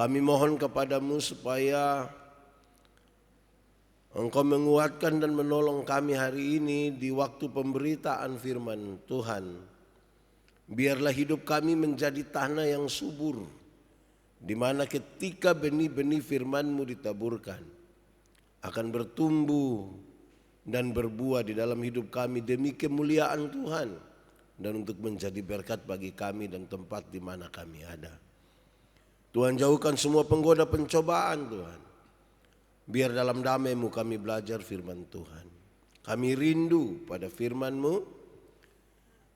Kami mohon kepadamu supaya Engkau menguatkan dan menolong kami hari ini di waktu pemberitaan firman Tuhan. Biarlah hidup kami menjadi tanah yang subur, di mana ketika benih-benih firman-Mu ditaburkan, akan bertumbuh dan berbuah di dalam hidup kami demi kemuliaan Tuhan, dan untuk menjadi berkat bagi kami dan tempat di mana kami ada. Tuhan, jauhkan semua penggoda pencobaan Tuhan. Biar dalam damai-Mu kami belajar firman Tuhan. Kami rindu pada firman-Mu.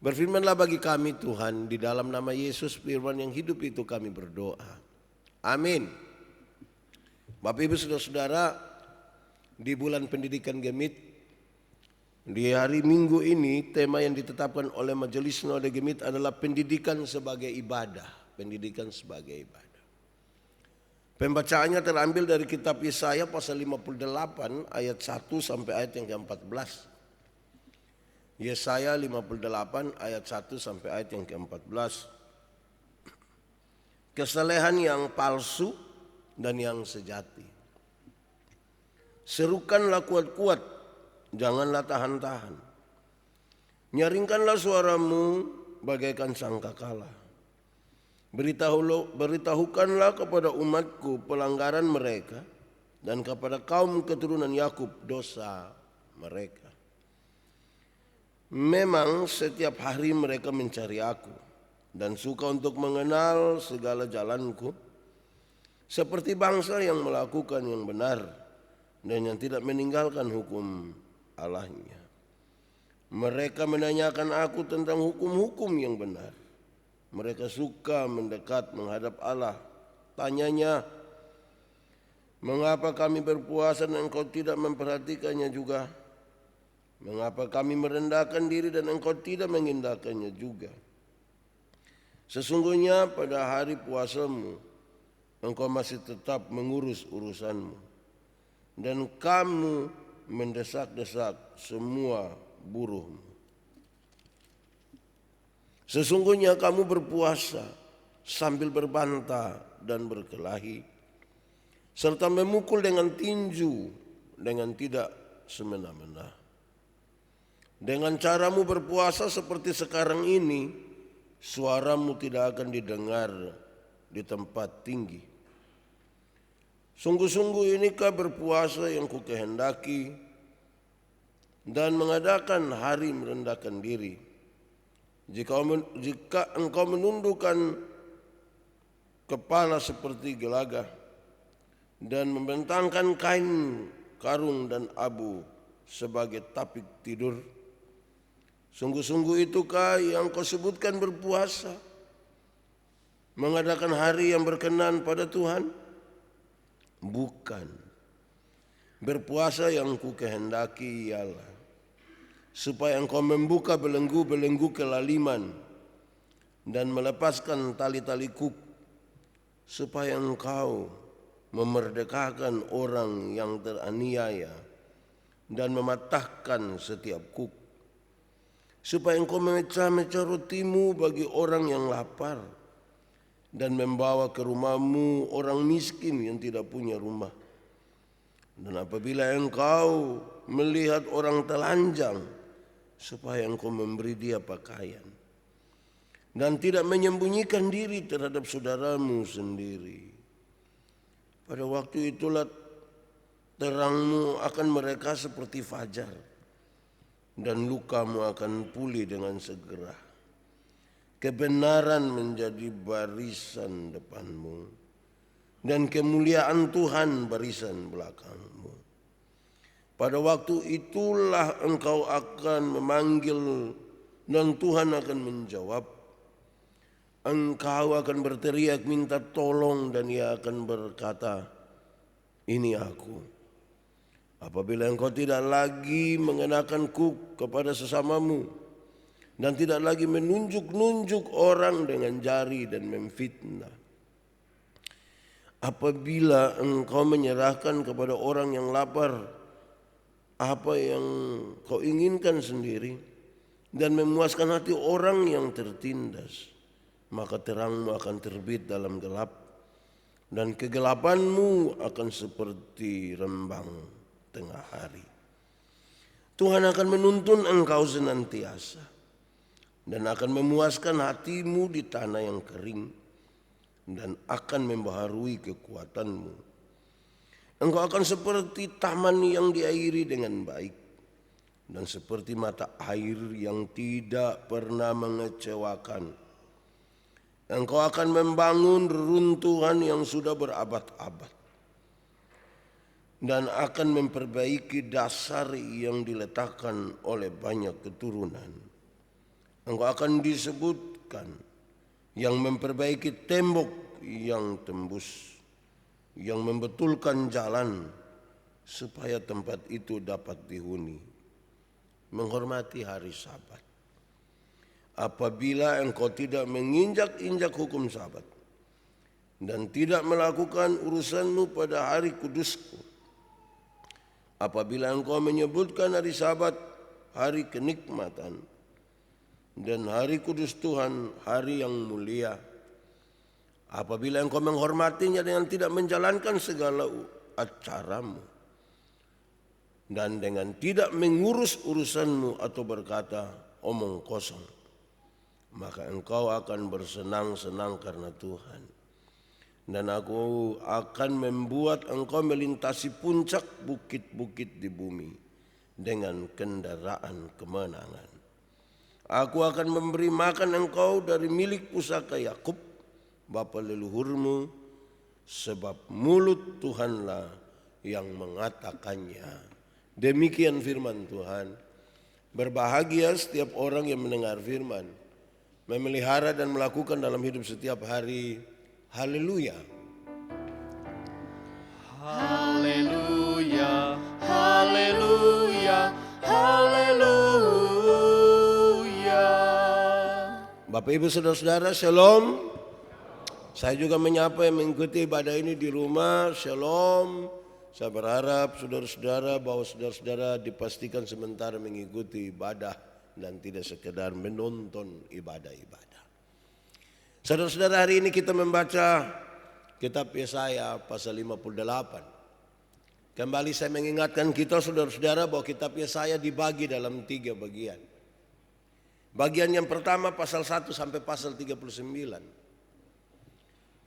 Berfirmanlah bagi kami Tuhan, di dalam nama Yesus firman yang hidup itu kami berdoa. Amin. Bapak Ibu Saudara-saudara, di bulan pendidikan Gemit, di hari Minggu ini tema yang ditetapkan oleh Majelis Sinode Gemit adalah pendidikan sebagai ibadah. Pendidikan sebagai ibadah. Pembacaannya terambil dari kitab Yesaya pasal 58 ayat 1 sampai ayat yang ke-14. Yesaya 58 ayat 1 sampai ayat yang ke-14. Kesalehan yang palsu dan yang sejati. Serukanlah kuat-kuat, janganlah tahan-tahan. Nyaringkanlah suaramu bagaikan sangkakala. Beritahukanlah kepada umatku pelanggaran mereka, dan kepada kaum keturunan Yakub dosa mereka. Memang setiap hari mereka mencari aku, dan suka untuk mengenal segala jalanku, seperti bangsa yang melakukan yang benar, dan yang tidak meninggalkan hukum Allahnya. Mereka menanyakan aku tentang hukum-hukum yang benar. Mereka suka mendekat menghadap Allah. Tanyanya, mengapa kami berpuasa dan engkau tidak memperhatikannya juga? Mengapa kami merendahkan diri dan engkau tidak mengindahkannya juga? Sesungguhnya pada hari puasamu, engkau masih tetap mengurus urusanmu. Dan kamu mendesak-desak semua buruhmu. Sesungguhnya kamu berpuasa sambil berbantah dan berkelahi, serta memukul dengan tinju dengan tidak semena-mena. Dengan caramu berpuasa seperti sekarang ini, suaramu tidak akan didengar di tempat tinggi. Sungguh-sungguh inikah berpuasa yang kukehendaki, dan mengadakan hari merendahkan diri. Jika engkau menundukkan kepala seperti gelagah, dan membentangkan kain karung dan abu sebagai tapik tidur, sungguh-sungguh itukah yang kau sebutkan berpuasa, mengadakan hari yang berkenan pada Tuhan? Bukan. Berpuasa yang kukehendaki ialah supaya engkau membuka belenggu-belenggu kelaliman dan melepaskan tali-tali kuk, supaya engkau memerdekakan orang yang teraniaya dan mematahkan setiap kuk, supaya engkau memecah-mecah rotimu bagi orang yang lapar dan membawa ke rumahmu orang miskin yang tidak punya rumah. Dan apabila engkau melihat orang telanjang, supaya engkau memberi dia pakaian, dan tidak menyembunyikan diri terhadap saudaramu sendiri. Pada waktu itulah terangmu akan mereka seperti fajar, dan lukamu akan pulih dengan segera. Kebenaran menjadi barisan depanmu, dan kemuliaan Tuhan barisan belakangmu. Pada waktu itulah engkau akan memanggil, dan Tuhan akan menjawab. Engkau akan berteriak minta tolong, dan Ia akan berkata, ini aku. Apabila engkau tidak lagi mengenakan kuk kepada sesamamu, dan tidak lagi menunjuk-nunjuk orang dengan jari dan memfitnah. Apabila engkau menyerahkan kepada orang yang lapar apa yang kau inginkan sendiri, dan memuaskan hati orang yang tertindas, maka terangmu akan terbit dalam gelap, dan kegelapanmu akan seperti rembang tengah hari. Tuhan akan menuntun engkau senantiasa dan akan memuaskan hatimu di tanah yang kering dan akan membaharui kekuatanmu. Engkau akan seperti taman yang diairi dengan baik dan seperti mata air yang tidak pernah mengecewakan. Engkau akan membangun reruntuhan yang sudah berabad-abad dan akan memperbaiki dasar yang diletakkan oleh banyak keturunan. Engkau akan disebutkan yang memperbaiki tembok yang tembus, yang membetulkan jalan supaya tempat itu dapat dihuni. Menghormati hari Sabat. Apabila engkau tidak menginjak-injak hukum Sabat dan tidak melakukan urusanmu pada hari kudusku, apabila engkau menyebutkan hari Sabat hari kenikmatan dan hari kudus Tuhan hari yang mulia, apabila engkau menghormatinya dengan tidak menjalankan segala acaramu dan dengan tidak mengurus urusanmu atau berkata omong kosong, maka engkau akan bersenang-senang karena Tuhan. Dan aku akan membuat engkau melintasi puncak bukit-bukit di bumi dengan kendaraan kemenangan. Aku akan memberi makan engkau dari milik pusaka Yakub, bapa leluhurmu, sebab mulut Tuhanlah yang mengatakannya. Demikian firman Tuhan. Berbahagia setiap orang yang mendengar firman, memelihara dan melakukan dalam hidup setiap hari. Haleluya. Haleluya, haleluya, haleluya. Bapak Ibu Saudara-saudara, shalom. Saya juga menyapa yang mengikuti ibadah ini di rumah, shalom. Saya berharap saudara-saudara bahwa saudara-saudara dipastikan sementara mengikuti ibadah dan tidak sekedar menonton ibadah-ibadah. Saudara-saudara, hari ini kita membaca kitab Yesaya pasal 58. Kembali saya mengingatkan kita saudara-saudara bahwa kitab Yesaya dibagi dalam 3 bagian. Bagian yang pertama pasal 1 sampai pasal 39.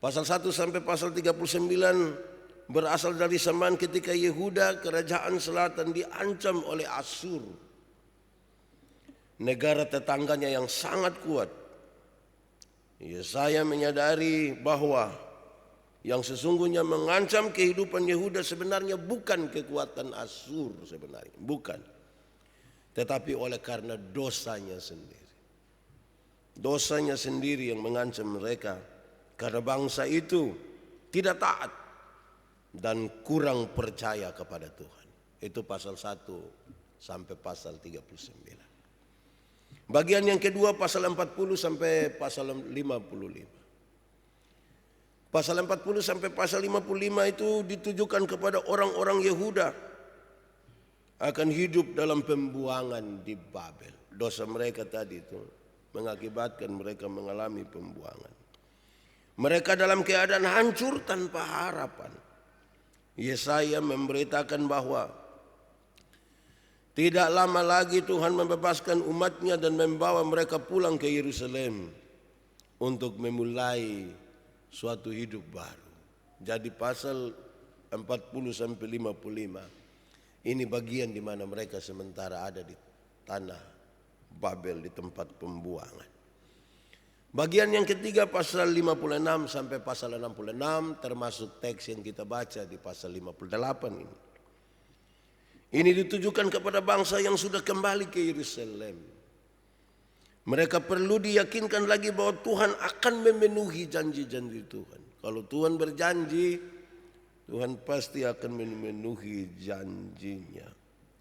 Pasal 1 sampai pasal 39 berasal dari zaman ketika Yehuda, kerajaan selatan, diancam oleh Asyur, negara tetangganya yang sangat kuat. Yesaya menyadari bahwa yang sesungguhnya mengancam kehidupan Yehuda sebenarnya bukan kekuatan Asyur sebenarnya, bukan. Tetapi oleh karena dosanya sendiri. Dosanya sendiri yang mengancam mereka karena bangsa itu tidak taat dan kurang percaya kepada Tuhan. Itu pasal 1 sampai pasal 39. Bagian yang kedua pasal 40 sampai pasal 55. Pasal 40 sampai pasal 55 itu ditujukan kepada orang-orang Yehuda akan hidup dalam pembuangan di Babel. Dosa mereka tadi itu mengakibatkan mereka mengalami pembuangan. Mereka dalam keadaan hancur tanpa harapan. Yesaya memberitakan bahwa tidak lama lagi Tuhan membebaskan umatnya dan membawa mereka pulang ke Yerusalem untuk memulai suatu hidup baru. Jadi pasal 40 sampai 55 ini bagian di mana mereka sementara ada di tanah Babel, di tempat pembuangan. Bagian yang ketiga pasal 56 sampai pasal 66 termasuk teks yang kita baca di pasal 58 ini. Ini ditujukan kepada bangsa yang sudah kembali ke Yerusalem. Mereka perlu diyakinkan lagi bahwa Tuhan akan memenuhi janji-janji Tuhan. Kalau Tuhan berjanji, Tuhan pasti akan memenuhi janjinya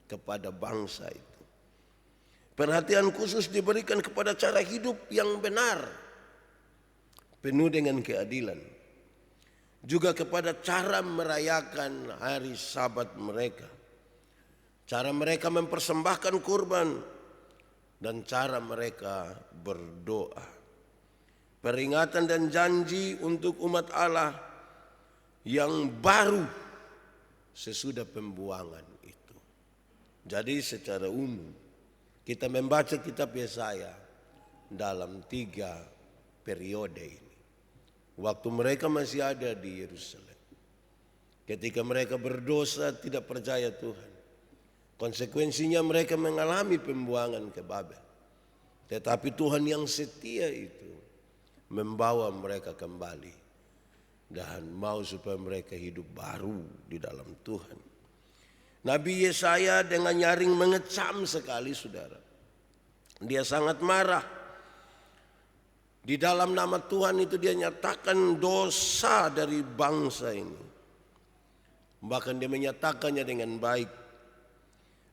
kepada bangsa itu. Perhatian khusus diberikan kepada cara hidup yang benar, penuh dengan keadilan. Juga kepada cara merayakan hari Sabat mereka. Cara mereka mempersembahkan kurban dan cara mereka berdoa. Peringatan dan janji untuk umat Allah yang baru sesudah pembuangan itu. Jadi secara umum kita membaca kitab Yesaya dalam 3 periode ini. Waktu mereka masih ada di Yerusalem, ketika mereka berdosa tidak percaya Tuhan, konsekuensinya mereka mengalami pembuangan ke Babel. Tetapi Tuhan yang setia itu membawa mereka kembali dan mau supaya mereka hidup baru di dalam Tuhan. Nabi Yesaya dengan nyaring mengecam sekali, saudara. Dia sangat marah. Di dalam nama Tuhan itu dia nyatakan dosa dari bangsa ini. Bahkan dia menyatakannya dengan baik.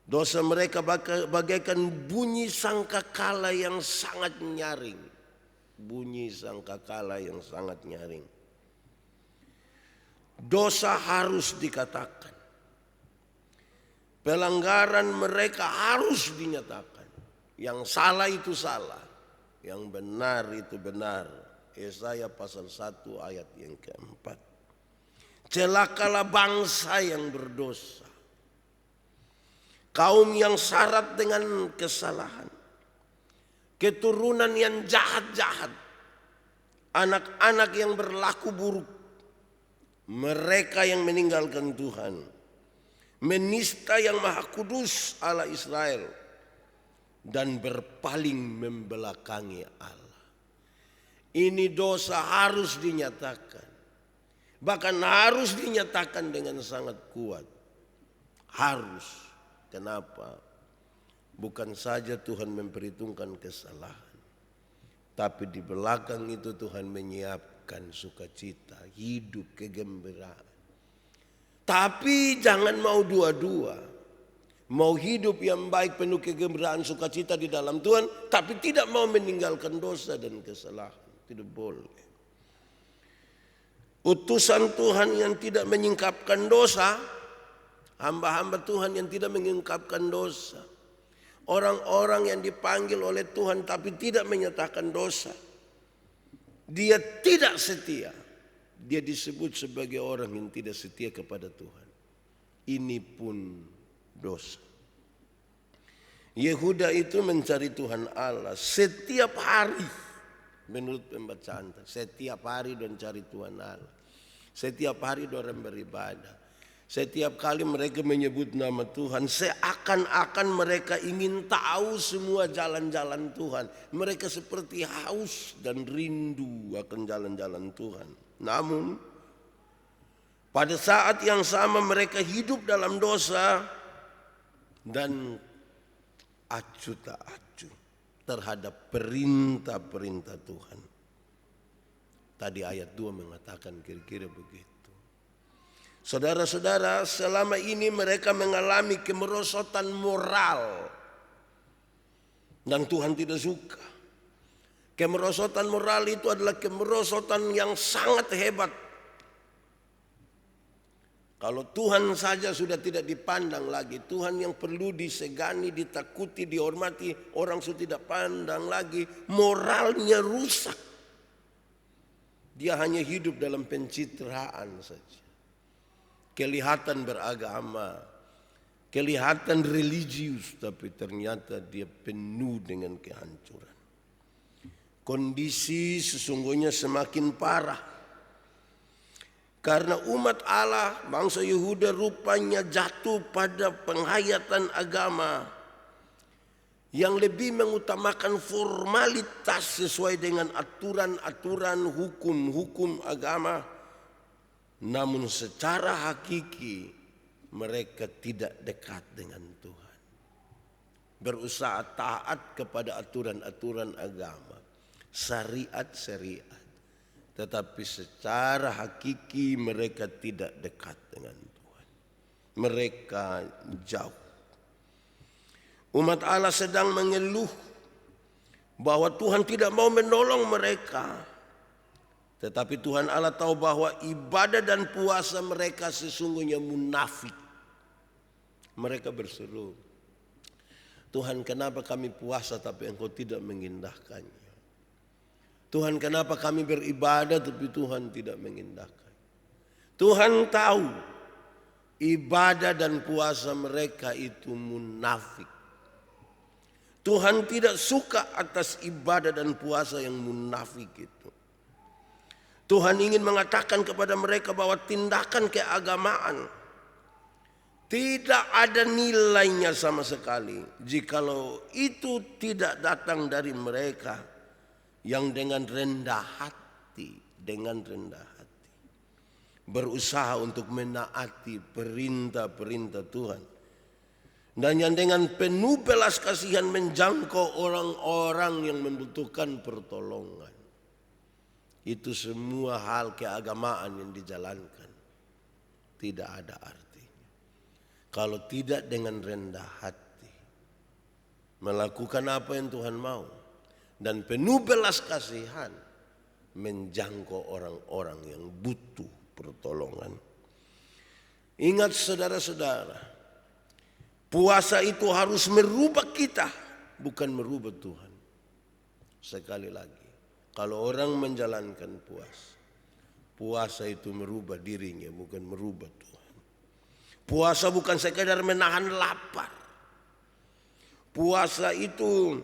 Dosa mereka bagaikan bunyi sangkakala yang sangat nyaring. Bunyi sangkakala yang sangat nyaring. Dosa harus dikatakan. Pelanggaran mereka harus dinyatakan. Yang salah itu salah, yang benar itu benar. Yesaya pasal 1 ayat yang keempat. Celakalah bangsa yang berdosa, kaum yang syarat dengan kesalahan, keturunan yang jahat-jahat, anak-anak yang berlaku buruk, mereka yang meninggalkan Tuhan, menista yang maha kudus Allah Israel, dan berpaling membelakangi Allah. Ini dosa harus dinyatakan. Bahkan harus dinyatakan dengan sangat kuat. Harus. Kenapa? Bukan saja Tuhan memperhitungkan kesalahan, tapi di belakang itu Tuhan menyiapkan sukacita, hidup, kegembiraan. Tapi jangan mau dua-dua. Mau hidup yang baik penuh kegembiraan sukacita di dalam Tuhan, tapi tidak mau meninggalkan dosa dan kesalahan. Tidak boleh. Utusan Tuhan yang tidak menyingkapkan dosa, hamba-hamba Tuhan yang tidak menyingkapkan dosa, orang-orang yang dipanggil oleh Tuhan tapi tidak menyatakan dosa, dia tidak setia. Dia disebut sebagai orang yang tidak setia kepada Tuhan. Ini pun dosa. Yehuda itu mencari Tuhan Allah setiap hari. Menurut pembacaan, setiap hari dan cari Tuhan Allah. Setiap hari orang beribadah. Setiap kali mereka menyebut nama Tuhan, seakan-akan mereka ingin tahu semua jalan-jalan Tuhan. Mereka seperti haus dan rindu akan jalan-jalan Tuhan. Namun pada saat yang sama mereka hidup dalam dosa dan acuh tak acuh terhadap perintah-perintah Tuhan. Tadi ayat 2 mengatakan kira-kira begitu. Saudara-saudara, selama ini mereka mengalami kemerosotan moral dan Tuhan tidak suka. Kemerosotan moral itu adalah kemerosotan yang sangat hebat. Kalau Tuhan saja sudah tidak dipandang lagi, Tuhan yang perlu disegani, ditakuti, dihormati, orang sudah tidak pandang lagi, moralnya rusak. Dia hanya hidup dalam pencitraan saja. Kelihatan beragama, kelihatan religius, tapi ternyata dia penuh dengan kehancuran. Kondisi sesungguhnya semakin parah. Karena umat Allah, bangsa Yehuda rupanya jatuh pada penghayatan agama yang lebih mengutamakan formalitas sesuai dengan aturan-aturan hukum-hukum agama. Namun secara hakiki mereka tidak dekat dengan Tuhan. Berusaha taat kepada aturan-aturan agama, syariat-syariat. Tetapi secara hakiki mereka tidak dekat dengan Tuhan. Mereka jauh. Umat Allah sedang mengeluh bahwa Tuhan tidak mau menolong mereka. Tetapi Tuhan Allah tahu bahwa ibadah dan puasa mereka sesungguhnya munafik. Mereka berseru, Tuhan, kenapa kami puasa tapi Engkau tidak mengindahkannya? Tuhan, kenapa kami beribadah tapi Tuhan tidak mengindahkan? Tuhan tahu ibadah dan puasa mereka itu munafik. Tuhan tidak suka atas ibadah dan puasa yang munafik itu. Tuhan ingin mengatakan kepada mereka bahwa tindakan keagamaan tidak ada nilainya sama sekali jikalau itu tidak datang dari mereka yang dengan rendah hati, berusaha untuk menaati perintah-perintah Tuhan, dan yang dengan penuh belas kasihan menjangkau orang-orang yang membutuhkan pertolongan. Itu semua hal keagamaan yang dijalankan tidak ada artinya kalau tidak dengan rendah hati melakukan apa yang Tuhan mau dan penuh belas kasihan menjangkau orang-orang yang butuh pertolongan. Ingat saudara-saudara, puasa itu harus merubah kita, bukan merubah Tuhan. Sekali lagi, kalau orang menjalankan puasa itu merubah dirinya, bukan merubah Tuhan. Puasa bukan sekadar menahan lapar. Puasa itu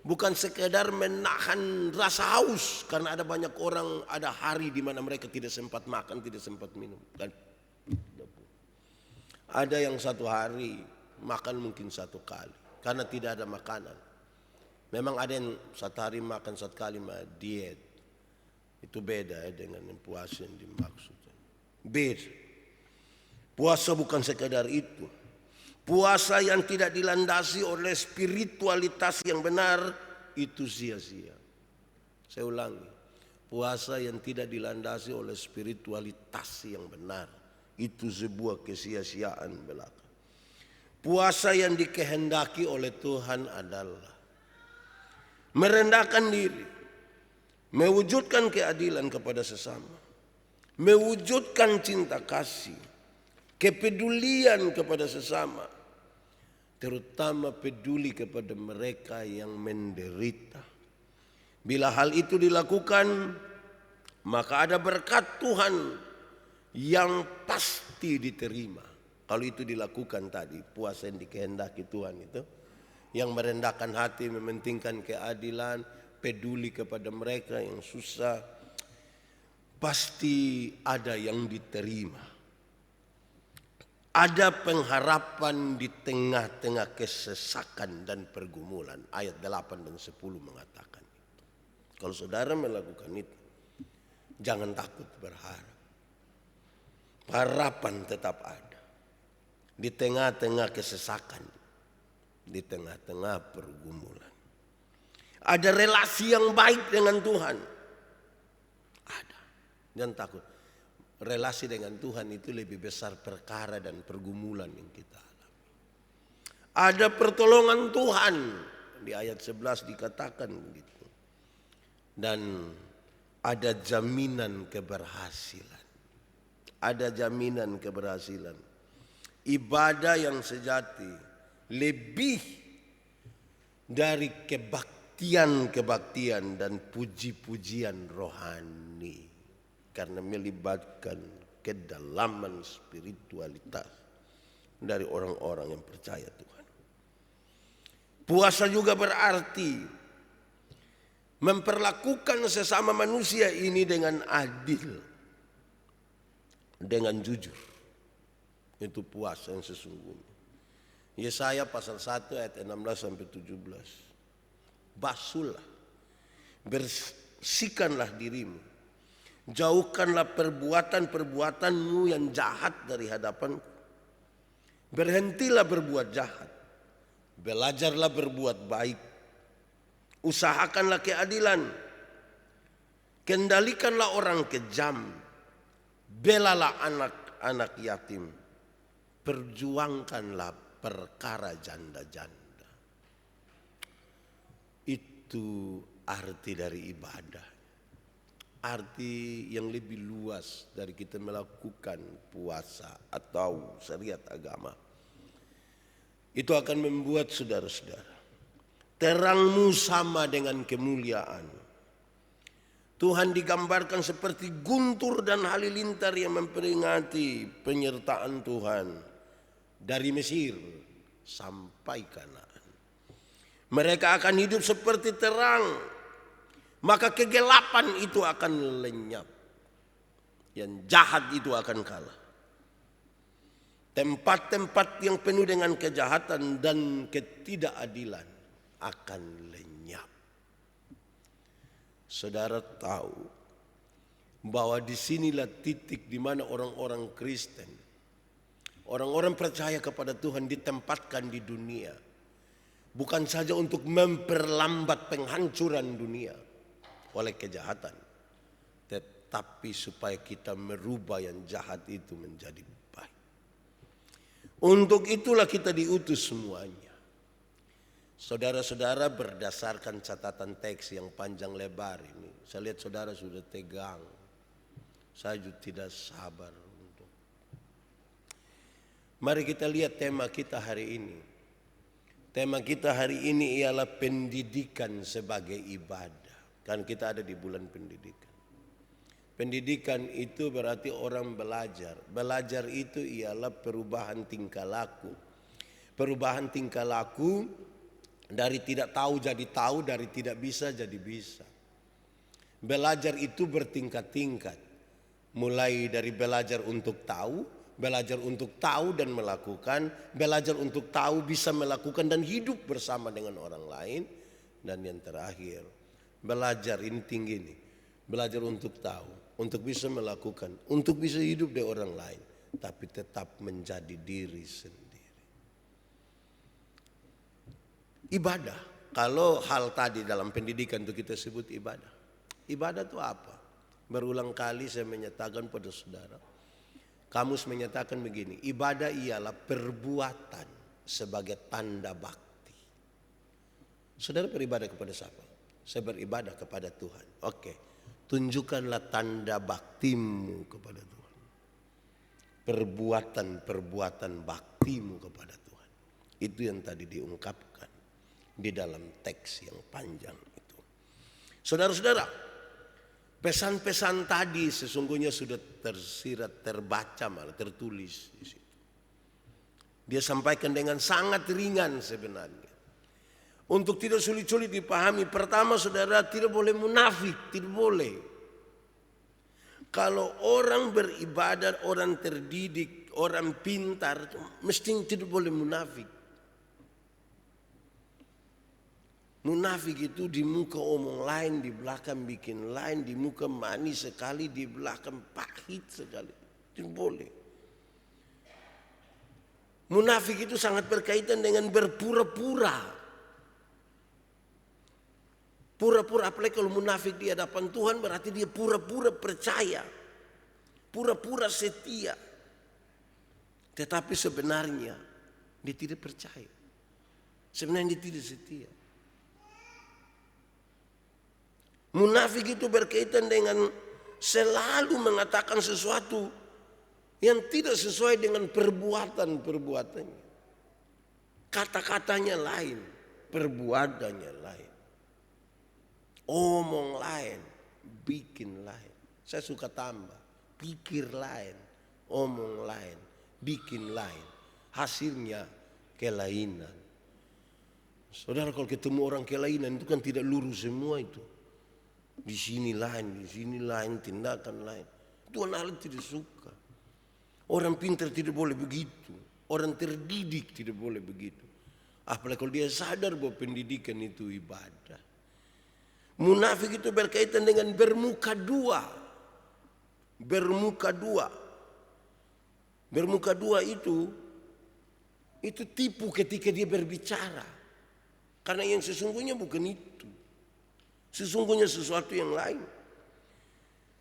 bukan sekadar menahan rasa haus, karena ada banyak orang, ada hari di mana mereka tidak sempat makan, tidak sempat minum. Dan ada yang satu hari makan mungkin satu kali karena tidak ada makanan. Memang ada yang satu hari makan satu kali diet. Itu beda dengan yang puasa yang dimaksud. Beda. Puasa bukan sekadar itu. Puasa yang tidak dilandasi oleh spiritualitas yang benar itu sia-sia. Saya ulangi. Puasa yang tidak dilandasi oleh spiritualitas yang benar itu sebuah kesia-siaan belaka. Puasa yang dikehendaki oleh Tuhan adalah merendahkan diri, mewujudkan keadilan kepada sesama, mewujudkan cinta kasih, kepedulian kepada sesama, terutama peduli kepada mereka yang menderita. Bila hal itu dilakukan, maka ada berkat Tuhan yang pasti diterima. Kalau itu dilakukan tadi, puasa yang dikehendaki Tuhan itu, yang merendahkan hati, mementingkan keadilan, peduli kepada mereka yang susah, pasti ada yang diterima. Ada pengharapan di tengah-tengah kesesakan dan pergumulan. Ayat 8 dan 10 mengatakan itu. Kalau saudara melakukan itu, jangan takut berharap. Harapan tetap ada. Di tengah-tengah kesesakan, di tengah-tengah pergumulan. Ada relasi yang baik dengan Tuhan. Ada. Jangan takut. Relasi dengan Tuhan itu lebih besar perkara dan pergumulan yang kita alami. Ada pertolongan Tuhan. Di ayat 11 dikatakan begitu. Dan ada jaminan keberhasilan. Ada jaminan keberhasilan. Ibadah yang sejati lebih dari kebaktian dan puji-pujian rohani, karena melibatkan kedalaman spiritualitas dari orang-orang yang percaya Tuhan. Puasa juga berarti memperlakukan sesama manusia ini dengan adil, dengan jujur. Itu puasa yang sesungguhnya. Yesaya pasal 1 ayat 16 sampai 17. Basuhlah, bersihkanlah dirimu, jauhkanlah perbuatan-perbuatanmu yang jahat dari hadapan. Berhentilah berbuat jahat, belajarlah berbuat baik, usahakanlah keadilan, kendalikanlah orang kejam, belalah anak-anak yatim, perjuangkanlah perkara janda-janda. Itu arti dari ibadah. Arti yang lebih luas dari kita melakukan puasa atau syariat agama. Itu akan membuat saudara-saudara, terangmu sama dengan kemuliaan. Tuhan digambarkan seperti guntur dan halilintar yang memperingati penyertaan Tuhan dari Mesir sampai Kanaan. Mereka akan hidup seperti terang, maka kegelapan itu akan lenyap. Yang jahat itu akan kalah. Tempat-tempat yang penuh dengan kejahatan dan ketidakadilan akan lenyap. Saudara tahu bahwa disinilah titik di mana orang-orang Kristen, orang-orang percaya kepada Tuhan ditempatkan di dunia. Bukan saja untuk memperlambat penghancuran dunia oleh kejahatan, tetapi supaya kita merubah yang jahat itu menjadi baik. Untuk itulah kita diutus semuanya. Saudara-saudara, berdasarkan catatan teks yang panjang lebar ini, saya lihat saudara sudah tegang. Saya juga tidak sabar untuk. Mari kita lihat tema kita hari ini. Tema kita hari ini ialah pendidikan sebagai ibadah. Kan kita ada di bulan pendidikan. Pendidikan itu berarti orang belajar. Belajar itu ialah perubahan tingkah laku. Perubahan tingkah laku dari tidak tahu jadi tahu, dari tidak bisa jadi bisa. Belajar itu bertingkat-tingkat. Mulai dari belajar untuk tahu, belajar untuk tahu dan melakukan, belajar untuk tahu bisa melakukan dan hidup bersama dengan orang lain. Dan yang terakhir, belajar ini tinggi nih. Belajar untuk tahu, untuk bisa melakukan, untuk bisa hidup dengan orang lain, tapi tetap menjadi diri sendiri. Ibadah, kalau hal tadi dalam pendidikan itu kita sebut ibadah. Ibadah itu apa? Berulang kali saya menyatakan pada saudara, kamus menyatakan begini, ibadah ialah perbuatan sebagai tanda bakti. Saudara beribadah kepada siapa? Saya beribadah kepada Tuhan. Oke, tunjukkanlah tanda baktimu kepada Tuhan. Perbuatan-perbuatan baktimu kepada Tuhan. Itu yang tadi diungkapkan di dalam teks yang panjang itu. Saudara-saudara, pesan-pesan tadi sesungguhnya sudah tersirat, terbaca malah tertulis di situ. Dia sampaikan dengan sangat ringan sebenarnya. Untuk tidak sulit-sulit dipahami, pertama saudara tidak boleh munafik, tidak boleh. Kalau orang beribadat, orang terdidik, orang pintar, mesti tidak boleh munafik. Munafik itu di muka omong lain, di belakang bikin lain, di muka manis sekali, di belakang pahit sekali. Tidak boleh. Munafik itu sangat berkaitan dengan berpura-pura. Pura-pura, apalagi kalau munafik di hadapan Tuhan berarti dia pura-pura percaya. Pura-pura setia. Tetapi sebenarnya dia tidak percaya. Sebenarnya dia tidak setia. Munafik itu berkaitan dengan selalu mengatakan sesuatu yang tidak sesuai dengan perbuatan-perbuatannya. Kata-katanya lain, perbuatannya lain. Omong lain, bikin lain. Saya suka tambah, pikir lain, omong lain, bikin lain. Hasilnya kelainan. Saudara, kalau ketemu orang kelainan itu kan tidak lurus semua itu. Di sini lain, tindakan lain. Tuhan Allah tidak suka. Orang pintar tidak boleh begitu. Orang terdidik tidak boleh begitu. Apalagi kalau dia sadar bahwa pendidikan itu ibadah. Munafik itu berkaitan dengan bermuka dua. Bermuka dua. Bermuka dua itu tipu ketika dia berbicara. Karena yang sesungguhnya bukan itu. Sesungguhnya sesuatu yang lain.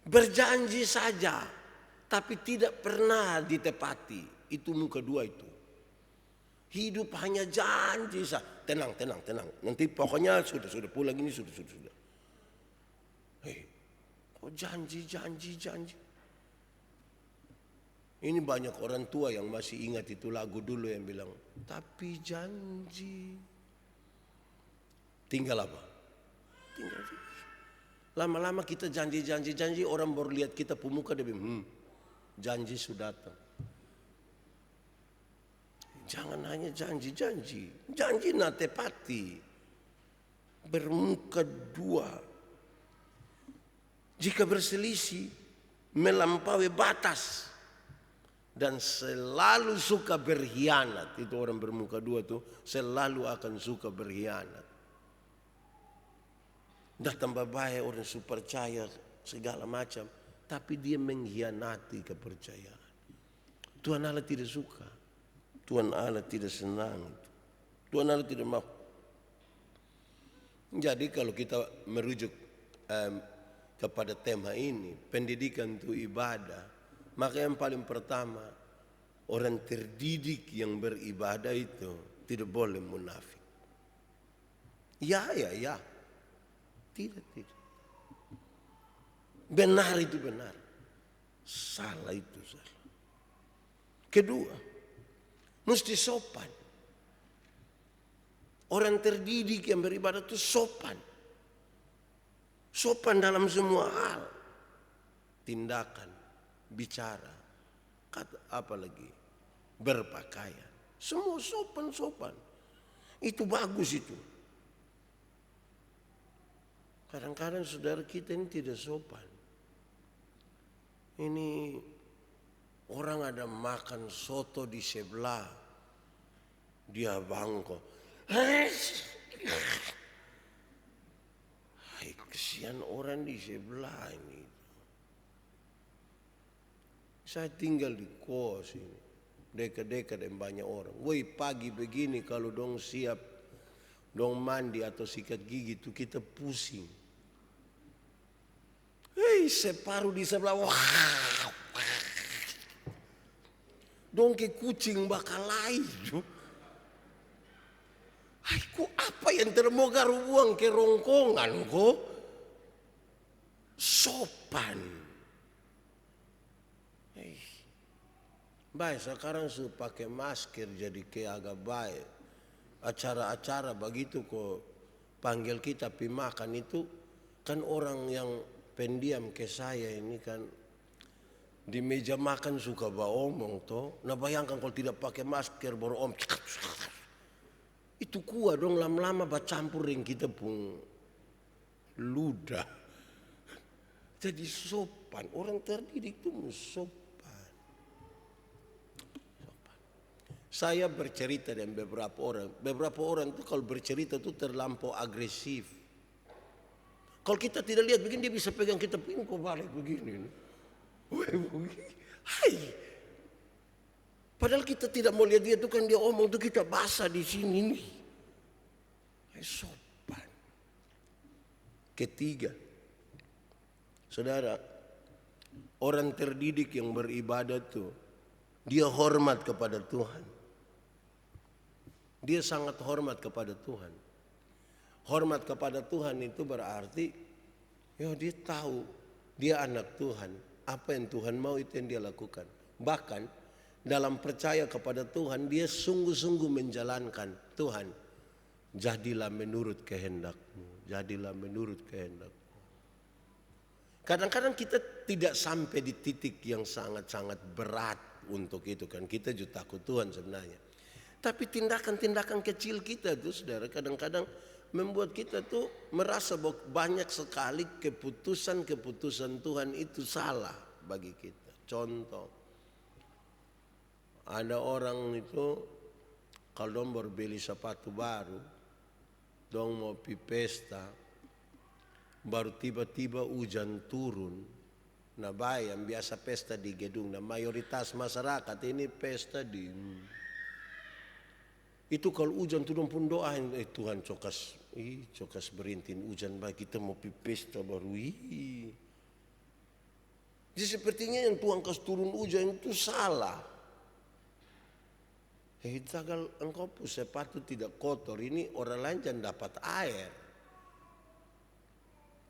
Berjanji saja, tapi tidak pernah ditepati. Itu muka dua itu. Hidup hanya janji saja. Tenang. Nanti pokoknya sudah pulang ini sudah. Hei, kok janji. Ini banyak orang tua yang masih ingat itu lagu dulu yang bilang, tapi janji. Tinggal apa? Lama-lama kita janji, orang baru lihat kita pemuka, dia bilang, janji sudah datang. Jangan hanya janji nak tepati. Bermuka dua. Jika berselisih, melampaui batas. Dan selalu suka berkhianat. Itu orang bermuka dua tuh selalu akan suka berkhianat. Dah tambah baik orang super percaya segala macam. Tapi dia mengkhianati kepercayaan. Tuhan Allah tidak suka. Tuhan Allah tidak senang. Tuhan Allah tidak mau. Jadi kalau kita merujuk kepada tema ini, pendidikan itu ibadah. Maka yang paling pertama, orang terdidik yang beribadah itu tidak boleh munafik. Ya. Tidak. Benar itu benar. Salah itu salah. Kedua, mesti sopan. Orang terdidik yang beribadah itu sopan. Sopan dalam semua hal. Tindakan, bicara, kata apa lagi? Berpakaian. Semua sopan. Itu bagus itu. Kadang-kadang saudara kita ini tidak sopan. Ini orang ada makan soto di sebelah. Dia bangkok. Hai, kesian orang di sebelah ini. Saya tinggal di kos ini. Dekat-dekat dan banyak orang. Woi, pagi begini kalau dong siap, dong mandi atau sikat gigi itu kita pusing. Hei, separuh di sebelah. Wah. Dong ke kucing bakal lain. Aku apa yang termoga ruang ke rongkongan kok? Sopan. Baik, sekarang sudah pakai masker jadi kayak agak baik. Acara-acara begitu kok panggil kita pi makan itu kan orang yang pendiam ke saya ini kan di meja makan suka omong toh. Nah bayangkan kalau tidak pakai masker baru om. Itu kuah dong lama-lama bercampur dengan kita pun ludah. Jadi sopan. Orang terdidik itu sopan. Saya bercerita dengan beberapa orang. Beberapa orang itu kalau bercerita itu terlampau agresif. Kalau kita tidak lihat begini dia bisa pegang kita kok balik begini. Hai. Padahal kita tidak mau lihat dia itu kan dia omong itu kita basah di sini nih. Sopan. Ketiga, saudara, orang terdidik yang beribadah itu dia hormat kepada Tuhan. Dia sangat hormat kepada Tuhan. Hormat kepada Tuhan itu berarti ya dia tahu dia anak Tuhan. Apa yang Tuhan mau itu yang dia lakukan. Bahkan dalam percaya kepada Tuhan dia sungguh-sungguh menjalankan. Tuhan, jadilah menurut kehendak-Mu. Jadilah menurut kehendak-Mu. Kadang-kadang kita tidak sampai di titik yang sangat-sangat berat untuk itu kan. Kita juga takut Tuhan sebenarnya. Tapi tindakan-tindakan kecil kita tuh saudara kadang-kadang membuat kita tuh merasa banyak sekali keputusan-keputusan Tuhan itu salah bagi kita. Contoh. Ada orang itu kalau dong baru beli sepatu baru, dong mau pi pesta, baru tiba-tiba hujan turun. Nah bayang biasa pesta di gedung, nah mayoritas masyarakat ini pesta di. Itu kalau hujan tuh dong pun doain, Tuhan cokas berintin hujan bagi kita mau pi pesta baru. Jadi sepertinya yang Tuhan kasih turun hujan itu salah. Tagal engkau pun sepatu tidak kotor ini orang lain jangan dapat air.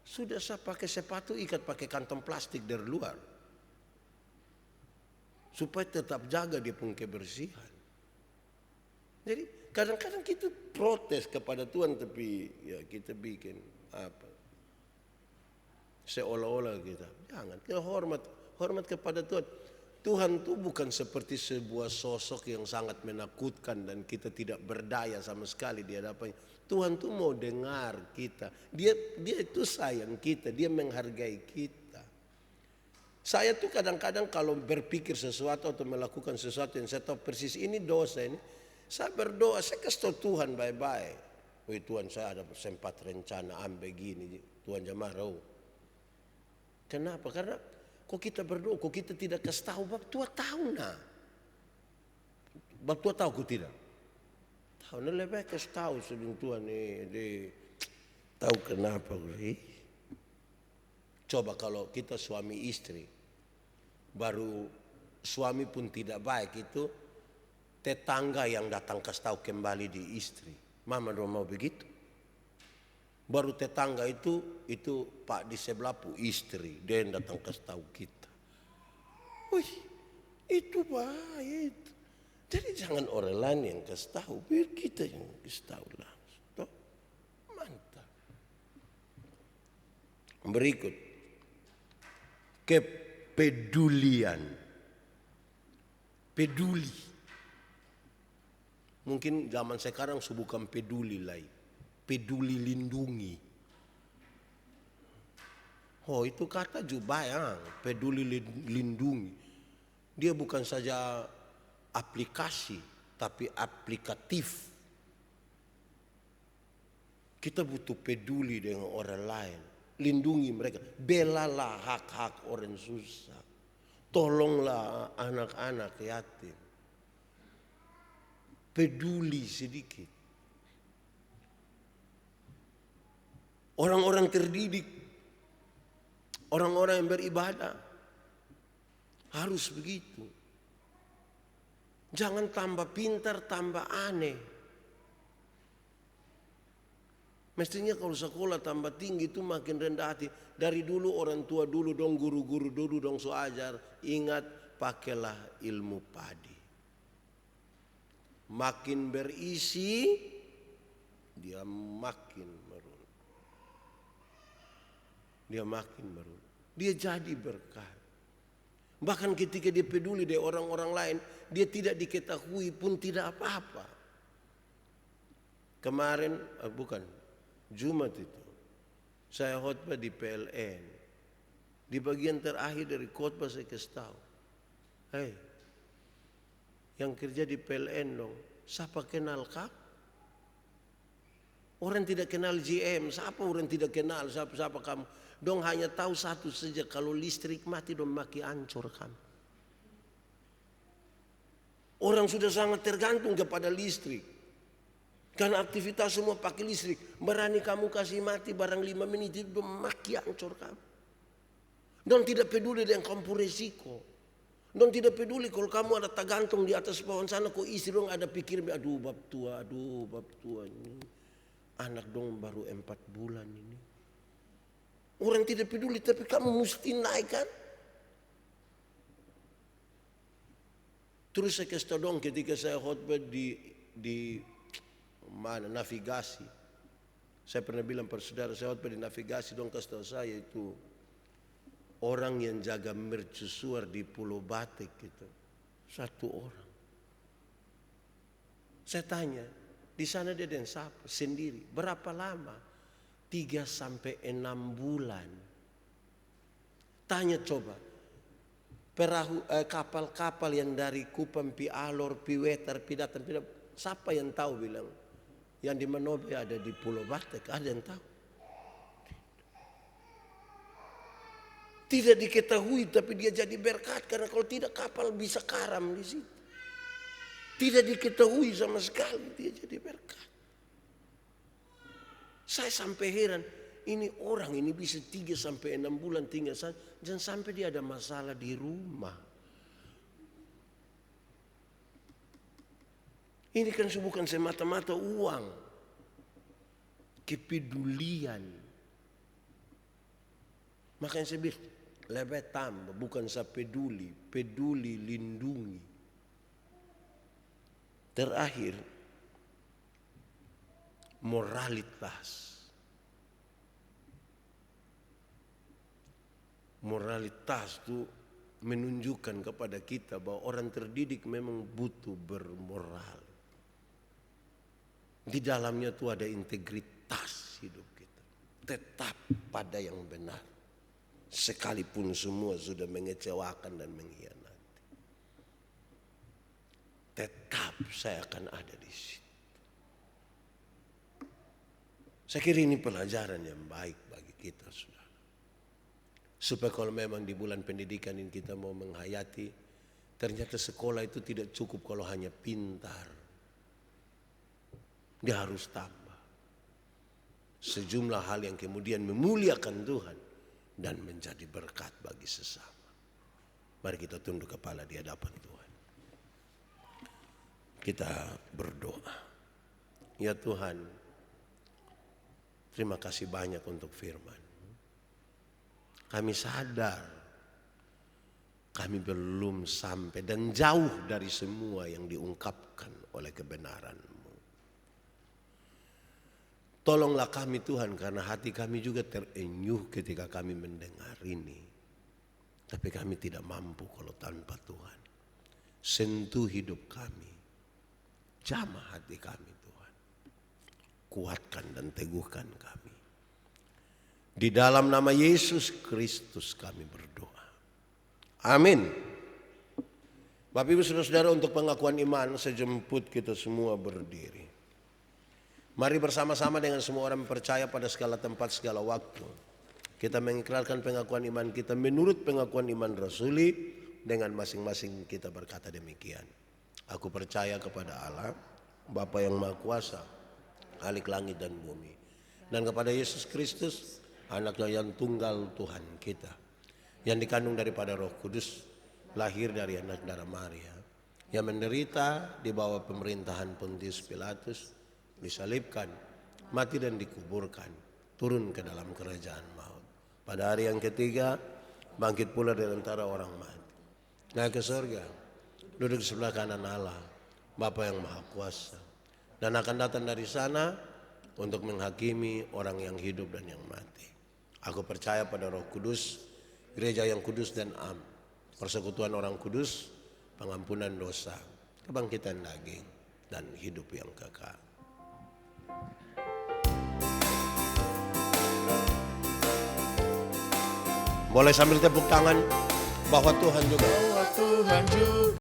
Sudah saya pakai sepatu ikat pakai kantong plastik dari luar. Supaya tetap jaga dia pun kebersihan. Jadi kadang-kadang kita protes kepada Tuhan tapi ya kita bikin apa. Seolah-olah kita. Jangan. Kita hormat kepada Tuhan. Tuhan itu bukan seperti sebuah sosok yang sangat menakutkan dan kita tidak berdaya sama sekali di hadapannya. Tuhan itu mau dengar kita. Dia itu sayang kita, dia menghargai kita. Saya tuh kadang-kadang kalau berpikir sesuatu atau melakukan sesuatu yang saya tahu persis ini dosa ini, saya berdoa, saya kasih tahu Tuhan baik-baik. Wih Tuhan, saya ada sempat rencana begini, Tuhan jangan marah. Kenapa? Karena kok kita berdoa, kok kita tidak kasih tahu, bab Tuhan tahu nah. Bab Tuhan tahu kok tidak? Tahu, nah lebih kasih tahu sebelum Tuhan tahu kenapa. Coba kalau kita suami istri, baru suami pun tidak baik itu, tetangga yang datang kasih tahu kembali di istri. Mama dong mau begitu. Baru tetangga itu Pak di sebelah pu istri, dia yang datang kasih tahu kita. Wih, itu baik. Jadi jangan orang lain yang kasih tahu, biar kita yang kasih tahu langsung. Toh, mantap. Berikut, kepedulian. Peduli. Mungkin zaman sekarang bukan peduli lagi. Peduli lindungi. Oh itu kata juga yang peduli lindungi. Dia bukan saja aplikasi tapi aplikatif. Kita butuh peduli dengan orang lain. Lindungi mereka. Belalah hak-hak orang susah. Tolonglah anak-anak yatim. Peduli sedikit. Orang-orang terdidik, orang-orang yang beribadah harus begitu. Jangan tambah pintar, tambah aneh. Mestinya kalau sekolah tambah tinggi itu makin rendah hati. Dari dulu orang tua dulu dong, guru-guru dulu dong so ajar. Ingat, pakailah ilmu padi. Makin berisi, dia makin merun. Dia makin merun. Dia jadi berkah. Bahkan ketika dia peduli dengan orang-orang lain, dia tidak diketahui pun tidak apa-apa. Kemarin, Jumat itu, saya khotbah di PLN. Di bagian terakhir dari khotbah saya kasih tahu, hei, yang kerja di PLN dong, siapa kenal kamu? Orang tidak kenal GM, siapa orang tidak kenal, siapa kamu? Dong hanya tahu satu saja, kalau listrik mati dong maki hancur kamu. Orang sudah sangat tergantung kepada listrik. Karena aktivitas semua pakai listrik. Berani kamu kasih mati barang 5 menit itu dong maki hancur kamu. Dong tidak peduli dengan kamu resiko. Dong tidak peduli kalau kamu ada tergantung di atas pohon sana, kok istri dong ada pikir, aduh bab tua ini. Anak dong baru 4 bulan ini. Orang tidak peduli tapi kamu mesti naik kan. Terus saya kasih tahu dong ketika saya khotbah di mana navigasi. Saya pernah bilang pada saudara, saya khotbah di navigasi dong kasih tahu saya itu orang yang jaga mercusuar di Pulau Batik gitu. 1 orang. Saya tanya, di sana dia dan siapa? Sendiri. Berapa lama? 3 sampai 6 bulan. Tanya coba. Kapal-kapal yang dari Kupang, Pi Alor, Pi Wetar, Pi Datan, siapa yang tahu bilang? Yang di Manobe ada di Pulau Batik, ada yang tahu? Tidak diketahui tapi dia jadi berkat, karena kalau tidak kapal bisa karam di situ. Tidak diketahui sama sekali dia jadi berkat. Saya sampai heran, ini orang ini bisa 3 sampai 6 bulan tinggal sana, jangan sampai dia ada masalah di rumah. Ini kan bukan semata-mata uang, kepedulian. Makanya saya bilang, lebih tambah, bukan saya peduli lindungi. Terakhir, moralitas. Moralitas itu menunjukkan kepada kita bahwa orang terdidik memang butuh bermoral. Di dalamnya itu ada integritas hidup kita. Tetap pada yang benar. Sekalipun semua sudah mengecewakan dan mengkhianati. Tetap saya akan ada di situ. Saya kira ini pelajaran yang baik bagi kita, saudara. Supaya kalau memang di bulan pendidikan ini kita mau menghayati, ternyata sekolah itu tidak cukup kalau hanya pintar. Dia harus tambah sejumlah hal yang kemudian memuliakan Tuhan dan menjadi berkat bagi sesama. Mari kita tunduk kepala di hadapan Tuhan. Kita berdoa. Ya Tuhan, terima kasih banyak untuk firman. Kami sadar kami belum sampai dan jauh dari semua yang diungkapkan oleh kebenaran-Mu. Tolonglah kami Tuhan, karena hati kami juga terenyuh ketika kami mendengar ini. Tapi kami tidak mampu kalau tanpa Tuhan. Sentuh hidup kami. Jamah hati kami Tuhan. Kuatkan dan teguhkan kami. Di dalam nama Yesus Kristus kami berdoa. Amin. Bapak Ibu Saudara-saudara, untuk pengakuan iman sejemput kita semua berdiri. Mari bersama-sama dengan semua orang percaya pada segala tempat, segala waktu. Kita mengikrarkan pengakuan iman kita menurut pengakuan iman rasuli, dengan masing-masing kita berkata demikian. Aku percaya kepada Allah, Bapa yang Maha Kuasa, Khalik langit dan bumi. Dan kepada Yesus Kristus, Anaknya yang tunggal Tuhan kita, yang dikandung daripada Roh Kudus, lahir dari anak darah Maria, yang menderita di bawah pemerintahan Pontius Pilatus, disalibkan, mati dan dikuburkan, turun ke dalam kerajaan maut. Pada hari yang ketiga, bangkit pula dari antara orang mati, naik ke surga, duduk di sebelah kanan Allah, Bapa yang Maha Kuasa, dan akan datang dari sana untuk menghakimi orang yang hidup dan yang mati. Aku percaya pada Roh Kudus, gereja yang kudus dan am, persekutuan orang kudus, pengampunan dosa, kebangkitan daging, dan hidup yang kekal. Boleh sambil tepuk tangan bahwa Tuhan juga.